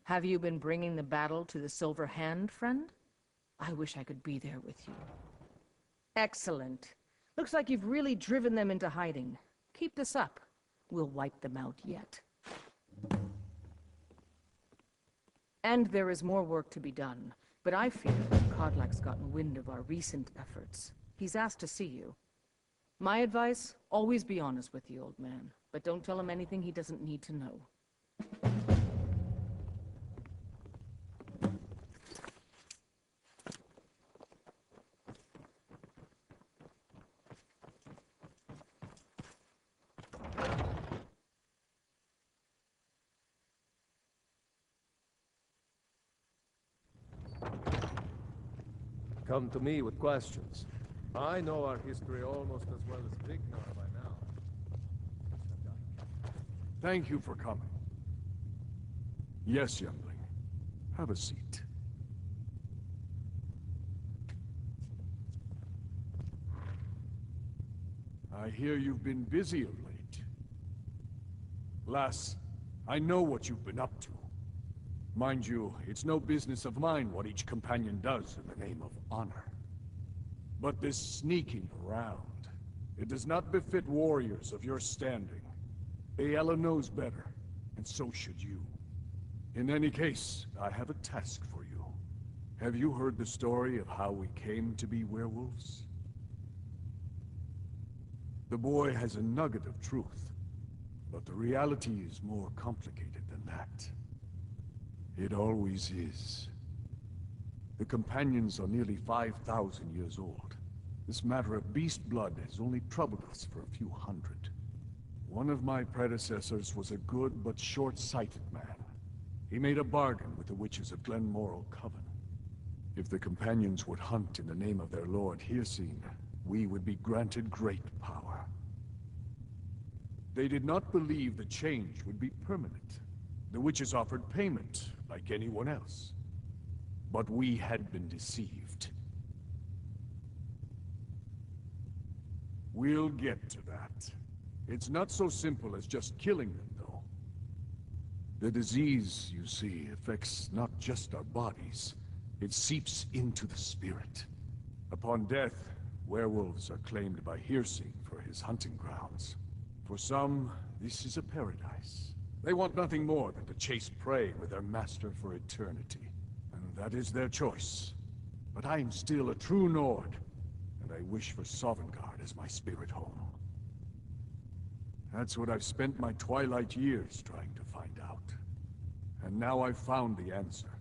Have you been bringing the battle to the Silver Hand, friend? I wish I could be there with you. Excellent. Looks like you've really driven them into hiding. Keep this up. We'll wipe them out yet. And there is more work to be done, but I fear that Kodlak's gotten wind of our recent efforts. He's asked to see you. My advice, always be honest with the old man, but don't tell him anything he doesn't need to know. Come to me with questions. I know our history almost as well as Vignar by now. Thank you for coming. Yes, youngling. Have a seat. I hear you've been busy of late. Lass, I know what you've been up to. Mind you, it's no business of mine what each companion does in the name of honor. But this sneaking around, it does not befit warriors of your standing. Ayala knows better, and so should you. In any case, I have a task for you. Have you heard the story of how we came to be werewolves? The boy has a nugget of truth, but the reality is more complicated than that. It always is. The companions are nearly 5,000 years old. This matter of beast blood has only troubled us for a few hundred. One of my predecessors was a good but short-sighted man. He made a bargain with the witches of Glenmoril Coven. If the companions would hunt in the name of their lord Hircine, we would be granted great power. They did not believe the change would be permanent. The witches offered payment, like anyone else. But we had been deceived. We'll get to that. It's not so simple as just killing them, though. The disease, you see, affects not just our bodies. It seeps into the spirit. Upon death, werewolves are claimed by Hircine for his hunting grounds. For some, this is a paradise. They want nothing more than to chase prey with their master for eternity. And that is their choice. But I am still a true Nord, and I wish for Sovngarde as my spirit home. That's what I've spent my twilight years trying to find out. And now I've found the answer.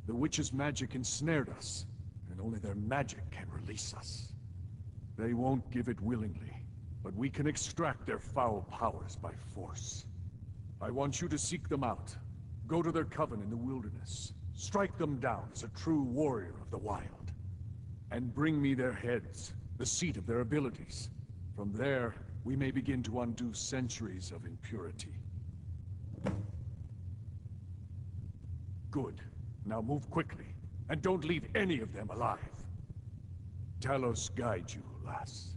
The witch's magic ensnared us, and only their magic can release us. They won't give it willingly, but we can extract their foul powers by force. I want you to seek them out. Go to their coven in the wilderness. Strike them down as a true warrior of the wild. And bring me their heads, the seat of their abilities. From there, we may begin to undo centuries of impurity. Good. Now move quickly, and don't leave any of them alive. Talos guide you, lass.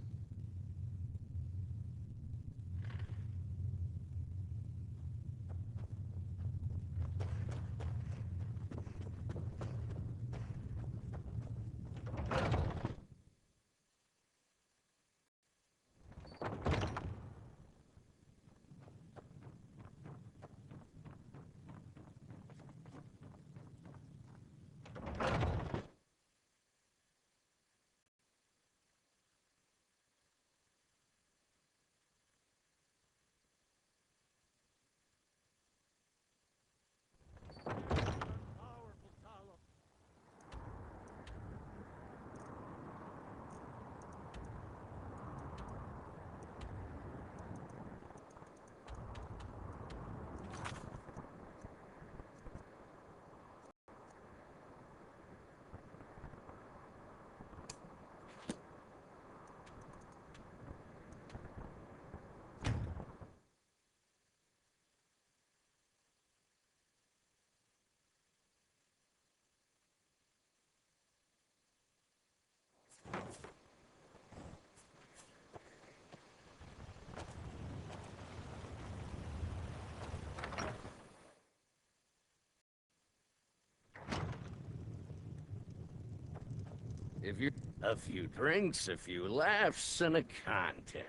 If you... A few drinks, a few laughs, and a contest.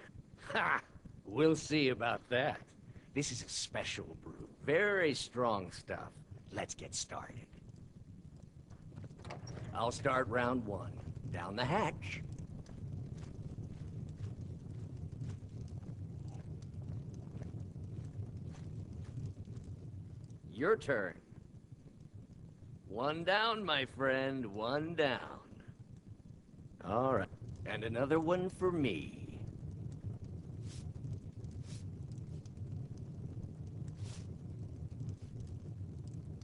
Ha! We'll see about that. This is a special brew. Very strong stuff. Let's get started. I'll start round one. Down the hatch. Your turn. One down, my friend. One down. All right. And another one for me.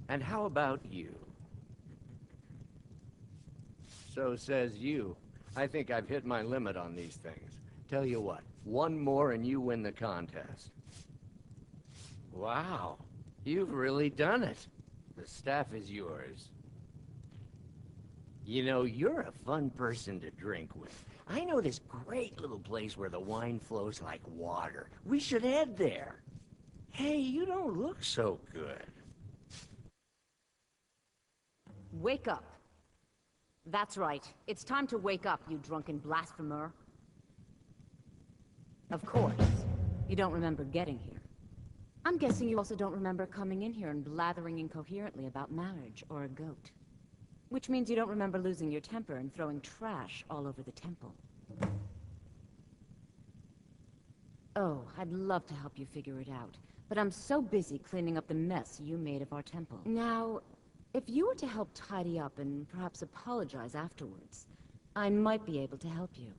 And how about you? So says you. I think I've hit my limit on these things. Tell you what, one more and you win the contest. Wow, you've really done it. The staff is yours. You know, you're a fun person to drink with. I know this great little place where the wine flows like water. We should head there. Hey, you don't look so good. Wake up. That's right. It's time to wake up, you drunken blasphemer. Of course. You don't remember getting here. I'm guessing you also don't remember coming in here and blathering incoherently about marriage or a goat. Which means you don't remember losing your temper and throwing trash all over the temple. Oh, I'd love to help you figure it out, but I'm so busy cleaning up the mess you made of our temple. Now, if you were to help tidy up and perhaps apologize afterwards, I might be able to help you.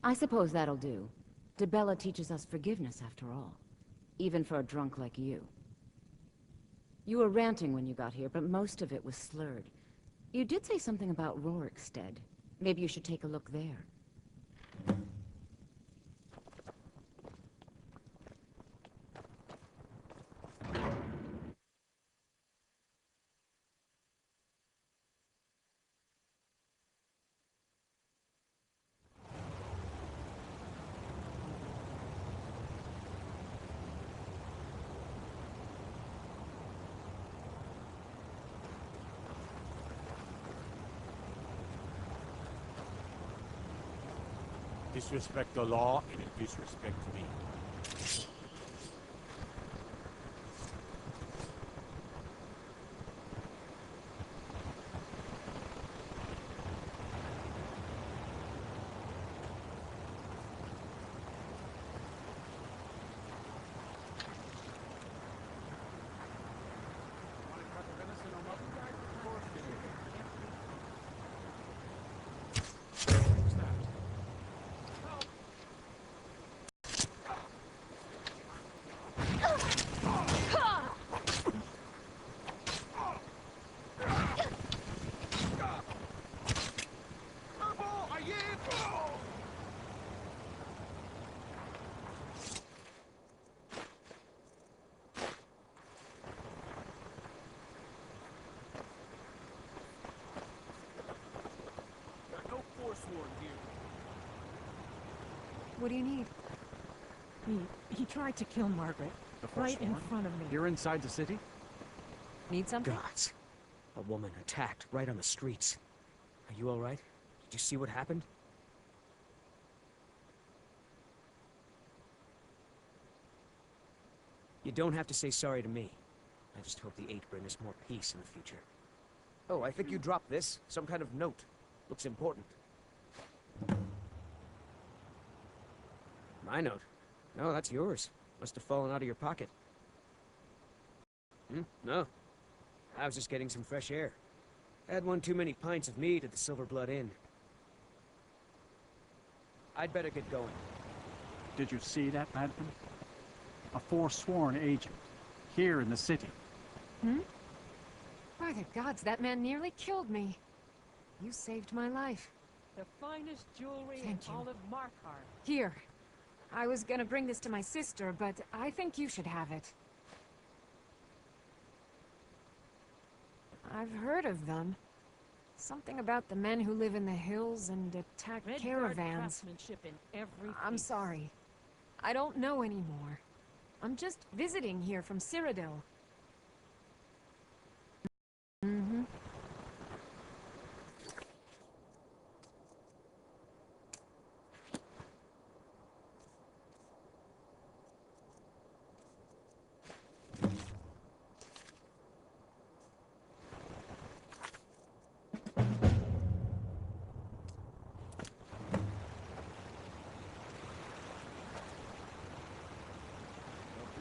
I suppose that'll do. Debella teaches us forgiveness, after all. Even for a drunk like you. You were ranting when you got here, but most of it was slurred. You did say something about Rorikstead. Maybe you should take a look there. Disrespect the law, and it disrespect me. What do you need? He tried to kill Margaret. Right in front of me. You're inside the city? Need something? Gods. A woman attacked right on the streets. Are you alright? Did you see what happened? You don't have to say sorry to me. I just hope the 8 bring us more peace in the future. Oh, I think you dropped this. Some kind of note. Looks important. My note? No, that's yours. Must have fallen out of your pocket. No. I was just getting some fresh air. Had one too many pints of mead at the Silver Blood Inn. I'd better get going. Did you see that, madman? A forsworn agent. Here in the city. By the gods, that man nearly killed me. You saved my life. The finest jewelry Thank in you. all of Markarth. Here. I was gonna bring this to my sister, but I think you should have it. I've heard of them. Something about the men who live in the hills and attack Red Guard caravans. craftsmanship in every I'm piece. sorry. I don't know anymore. I'm just visiting here from Cyrodiil. Mm-hmm.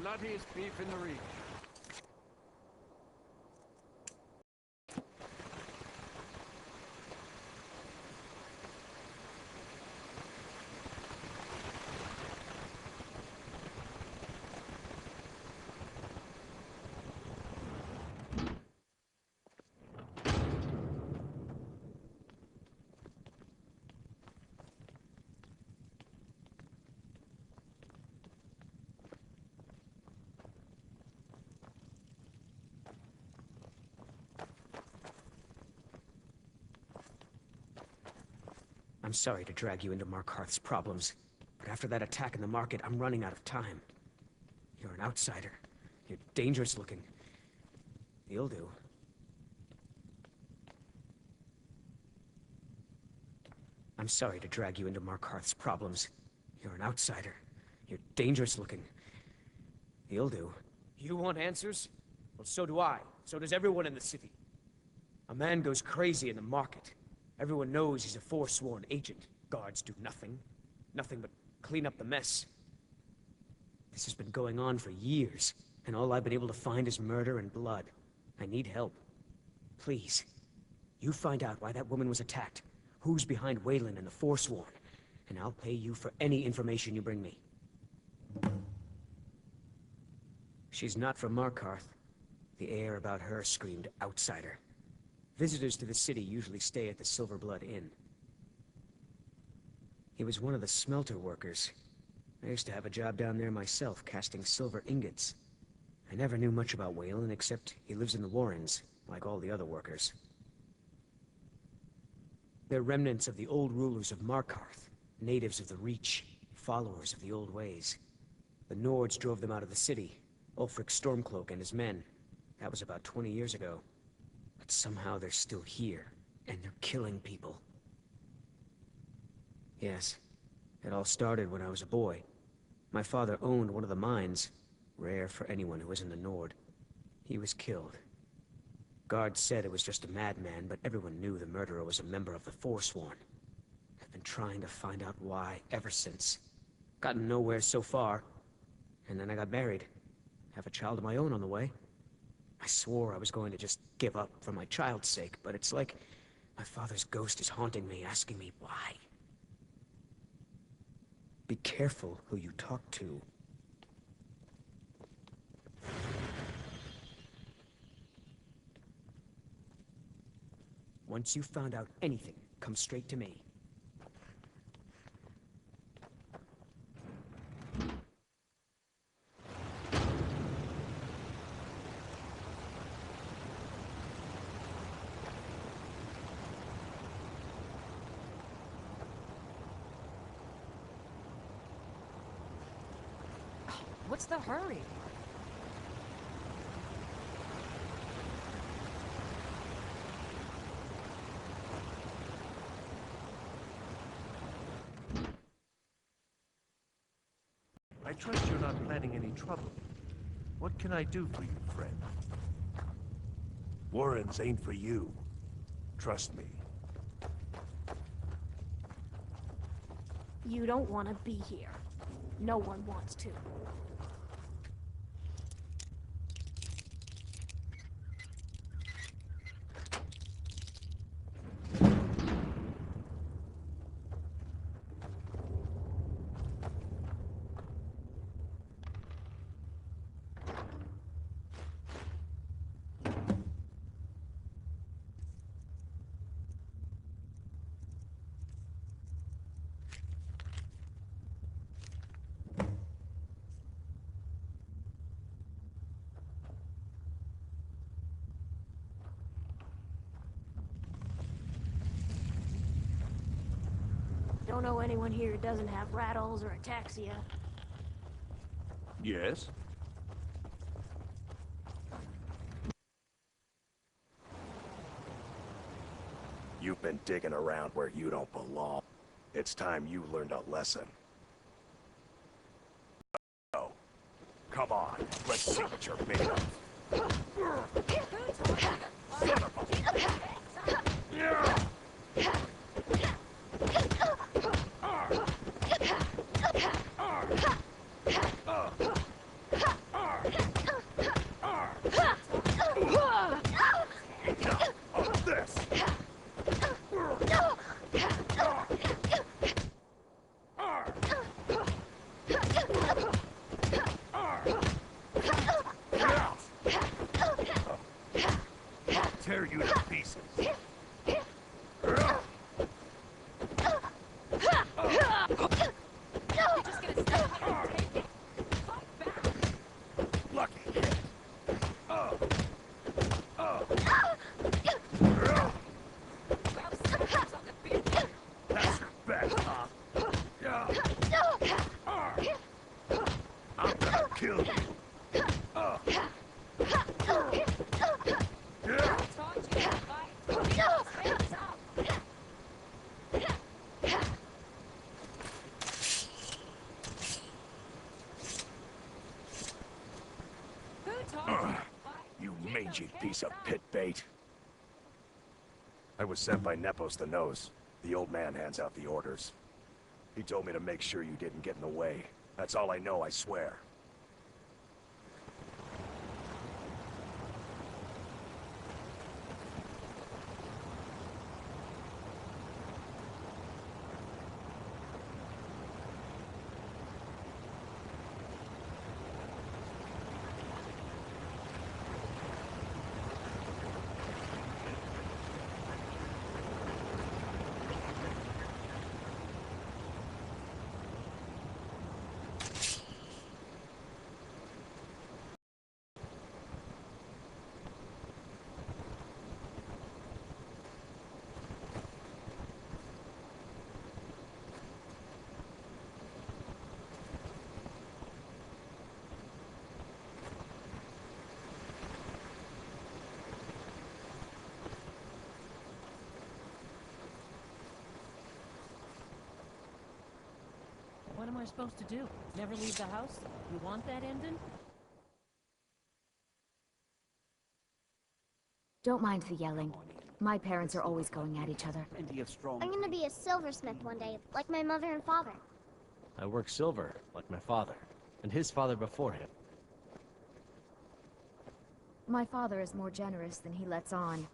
The bloodiest beef in the region. I'm sorry to drag you into Markarth's problems, but after that attack in the market, I'm running out of time. You're an outsider. You're dangerous looking. You'll do. I'm sorry to drag you into Markarth's problems. You're an outsider. You're dangerous looking. You'll do. You want answers? Well, so do I. So does everyone in the city. A man goes crazy in the market. Everyone knows he's a forsworn agent. Guards do nothing. Nothing but clean up the mess. This has been going on for years, and all I've been able to find is murder and blood. I need help. Please, you find out why that woman was attacked, who's behind Wayland and the Forsworn, and I'll pay you for any information you bring me. She's not from Markarth. The air about her screamed outsider. Visitors to the city usually stay at the Silverblood Inn. He was one of the smelter workers. I used to have a job down there myself, casting silver ingots. I never knew much about Wayland, except he lives in the Warrens, like all the other workers. They're remnants of the old rulers of Markarth, natives of the Reach, followers of the old ways. The Nords drove them out of the city, Ulfric Stormcloak and his men. That was about 20 years ago. But somehow they're still here, and they're killing people. Yes, it all started when I was a boy. My father owned one of the mines, rare for anyone who isn't a Nord. He was killed. Guards said it was just a madman, but everyone knew the murderer was a member of the Forsworn. I've been trying to find out why ever since. Gotten nowhere so far. And then I got married. Have a child of my own on the way. I swore I was going to just give up for my child's sake, but it's like my father's ghost is haunting me, asking me why. Be careful who you talk to. Once you've found out anything, come straight to me. What's the hurry? I trust you're not planning any trouble. What can I do for you, friend? Warrens ain't for you. Trust me. You don't want to be here. No one wants to. Don't know anyone here who doesn't have rattles or ataxia. Yes? You've been digging around where you don't belong. It's time you learned a lesson. Oh, come on, let's see what you're made of. Son of this! I'll tear you to pieces. Lucky hit. That's your bet, huh? I'm gonna kill you. You mangy piece of pit bait. I was sent by Nepos the Nose. The old man hands out the orders. He told me to make sure you didn't get in the way. That's all I know, I swear. What am I supposed to do? Never leave the house? You want that ending? Don't mind the yelling. My parents are always going at each other. I'm gonna be a silversmith one day, like my mother and father. I work silver, like my father, and his father before him. My father is more generous than he lets on.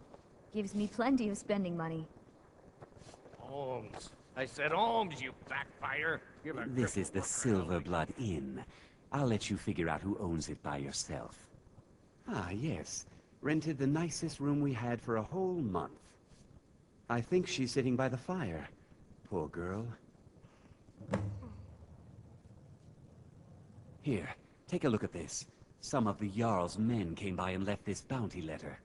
Gives me plenty of spending money. Holmes. I said Holmes, you backbiter. This is the Silver Blood Inn. I'll let you figure out who owns it by yourself. Ah, yes. Rented the nicest room we had for a whole month. I think she's sitting by the fire. Poor girl. Here, take a look at this. Some of the Jarl's men came by and left this bounty letter.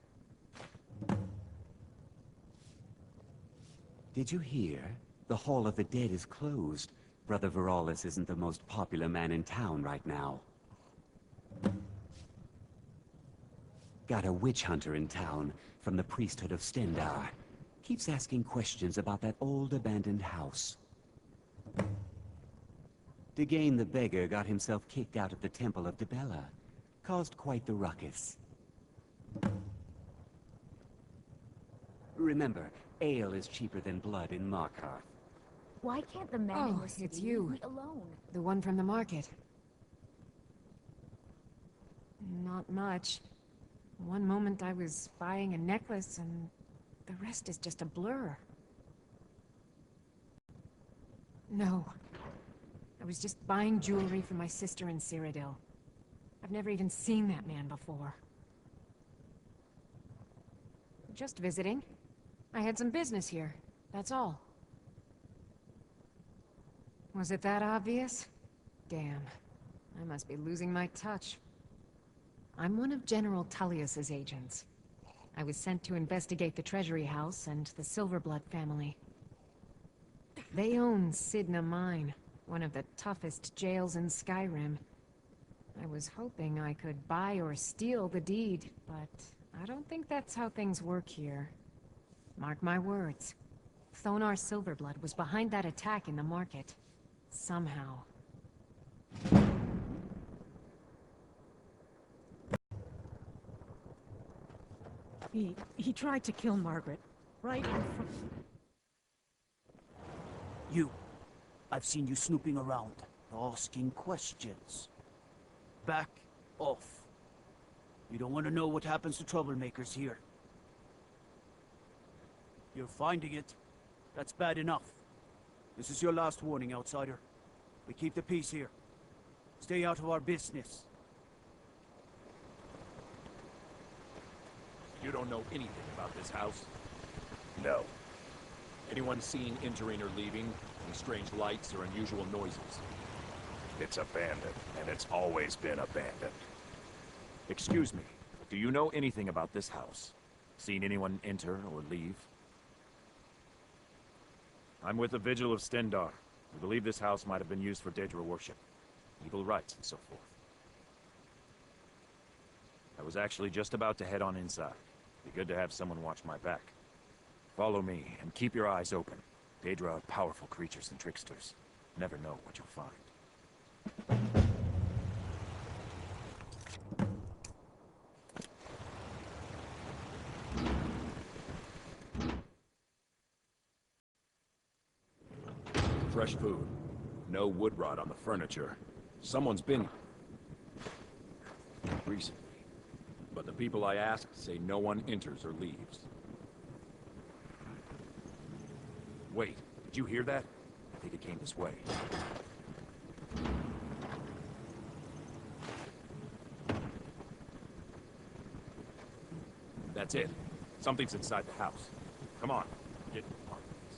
Did you hear? The Hall of the Dead is closed. Brother Veralis isn't the most popular man in town right now. Got a witch hunter in town from the priesthood of Stendar. Keeps asking questions about that old abandoned house. Degane the beggar got himself kicked out of the Temple of Dibella. Caused quite the ruckus. Remember, ale is cheaper than blood in Markarth. Why can't the man in the city it's you. leave me alone? The one from the market. Not much. One moment I was buying a necklace, and the rest is just a blur. No. I was just buying jewelry for my sister in Cyrodiil. I've never even seen that man before. Just visiting. I had some business here, that's all. Was it that obvious? Damn. I must be losing my touch. I'm one of General Tullius's agents. I was sent to investigate the Treasury House and the Silverblood family. They own Sidna Mine, one of the toughest jails in Skyrim. I was hoping I could buy or steal the deed, but I don't think that's how things work here. Mark my words. Thonar Silverblood was behind that attack in the market. Somehow. He tried to kill Margaret. Right in front... You. I've seen you snooping around, asking questions. Back off. You don't want to know what happens to troublemakers here. You're finding it. That's bad enough. This is your last warning, outsider. We keep the peace here. Stay out of our business. You don't know anything about this house? No. Anyone seen entering or leaving? Any strange lights or unusual noises? It's abandoned, and it's always been abandoned. Excuse me, do you know anything about this house? Seen anyone enter or leave? I'm with the Vigil of Stendar. We believe this house might have been used for Daedra worship, evil rites, and so forth. I was actually just about to head on inside. Be good to have someone watch my back. Follow me, and keep your eyes open. Daedra are powerful creatures and tricksters. Never know what you'll find. Fresh food. No wood rot on the furniture. Someone's been recently. But the people I ask say no one enters or leaves. Wait, did you hear that? I think it came this way. That's it. Something's inside the house. Come on, get part of this.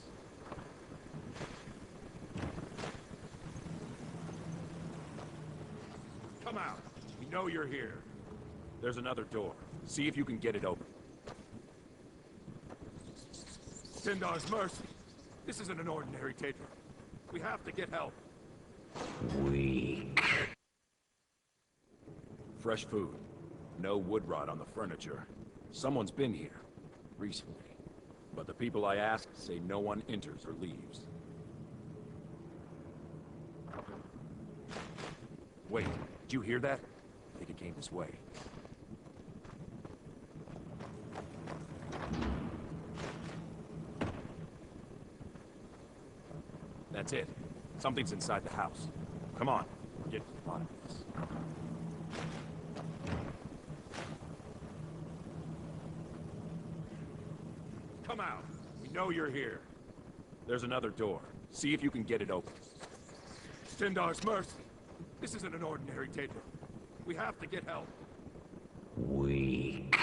Come out. We know you're here. There's another door. See if you can get it open. Stendar's mercy. This isn't an ordinary Daedra. We have to get help. Weak. Fresh food. No wood rot on the furniture. Someone's been here recently. But the people I ask say no one enters or leaves. Wait, did you hear that? I think it came this way. That's it. Something's inside the house. Come on, get to the bottom of this. Come out. We know you're here. There's another door. See if you can get it open. Stendar's mercy. This isn't an ordinary Daedra. We have to get help. Weak.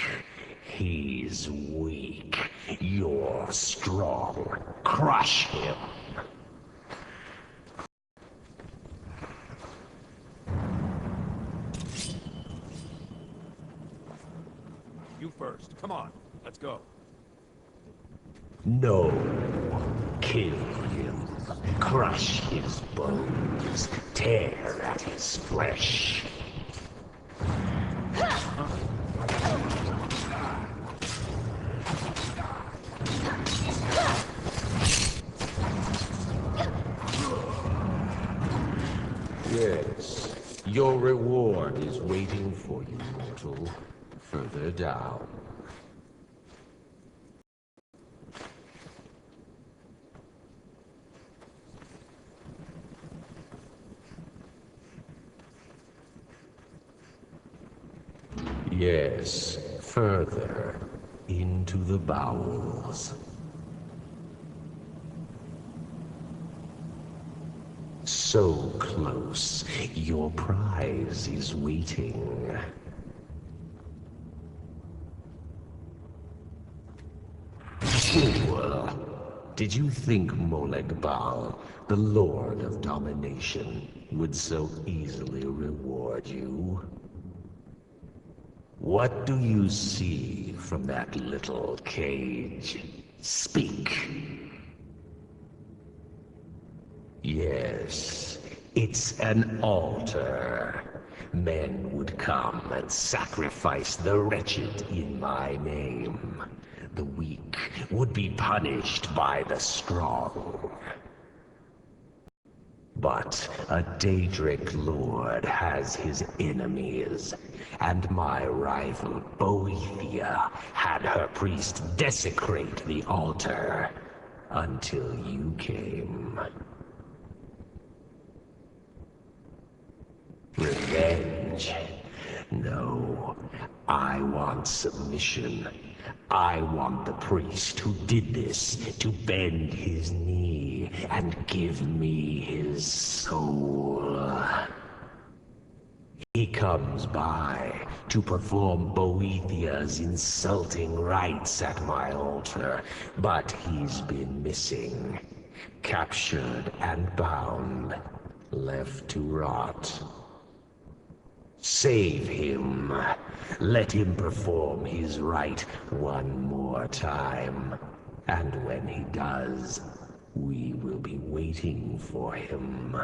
He's weak. You're strong. Crush him. You first. Come on. Let's go. No. Kill him. Crush his bones. Tear at his flesh. Yes. Your reward is waiting for you, mortal. Further down. Yes, further into the bowels. So close, your prize is waiting. Fool! Did you think Molegbal, the Lord of Domination, would so easily reward you? What do you see from that little cage? Speak. Yes, it's an altar. Men would come and sacrifice the wretched in my name. The weak would be punished by the strong. But a Daedric lord has his enemies, and my rival Boethia had her priest desecrate the altar until you came. Revenge? No, I want submission. I want the priest who did this to bend his knee and give me his soul. He comes by to perform Boethia's insulting rites at my altar, but he's been missing, captured and bound, left to rot. Save him. Let him perform his rite one more time. And when he does, we will be waiting for him.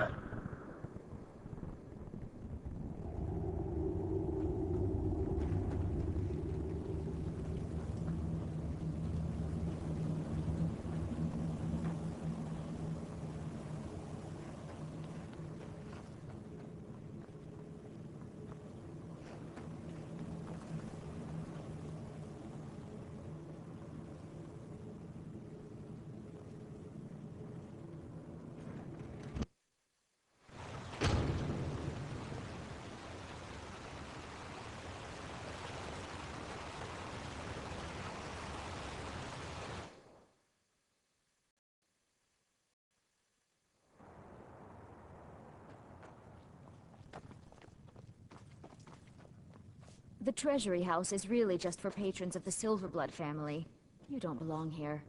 The Treasury House is really just for patrons of the Silverblood family. You don't belong here.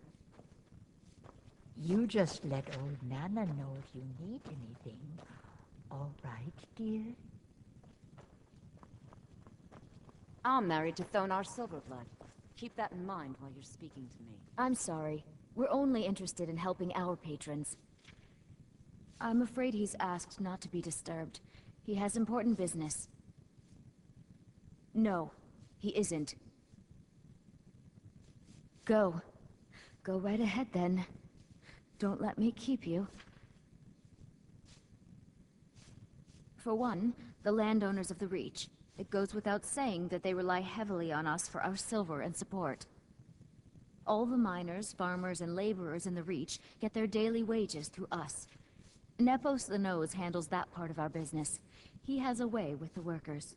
You just let old Nana know if you need anything. All right, dear? I'm married to Thonar Silverblood. Keep that in mind while you're speaking to me. I'm sorry. We're only interested in helping our patrons. I'm afraid he's asked not to be disturbed. He has important business. No, he isn't. Go. Go right ahead, then. Don't let me keep you. For one, the landowners of the Reach. It goes without saying that they rely heavily on us for our silver and support. All the miners, farmers, and laborers in the Reach get their daily wages through us. Nepos the Nose handles that part of our business. He has a way with the workers.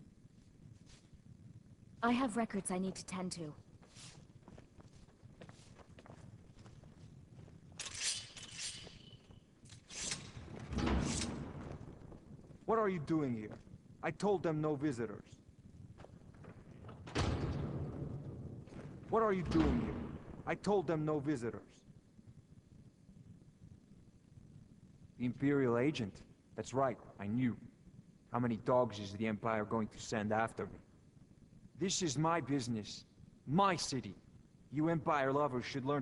I have records I need to tend to. What are you doing here? I told them no visitors. What are you doing here? I told them no visitors. The Imperial agent? That's right, I knew. How many dogs is the Empire going to send after me? This is my business. My city. You Empire lovers should learn to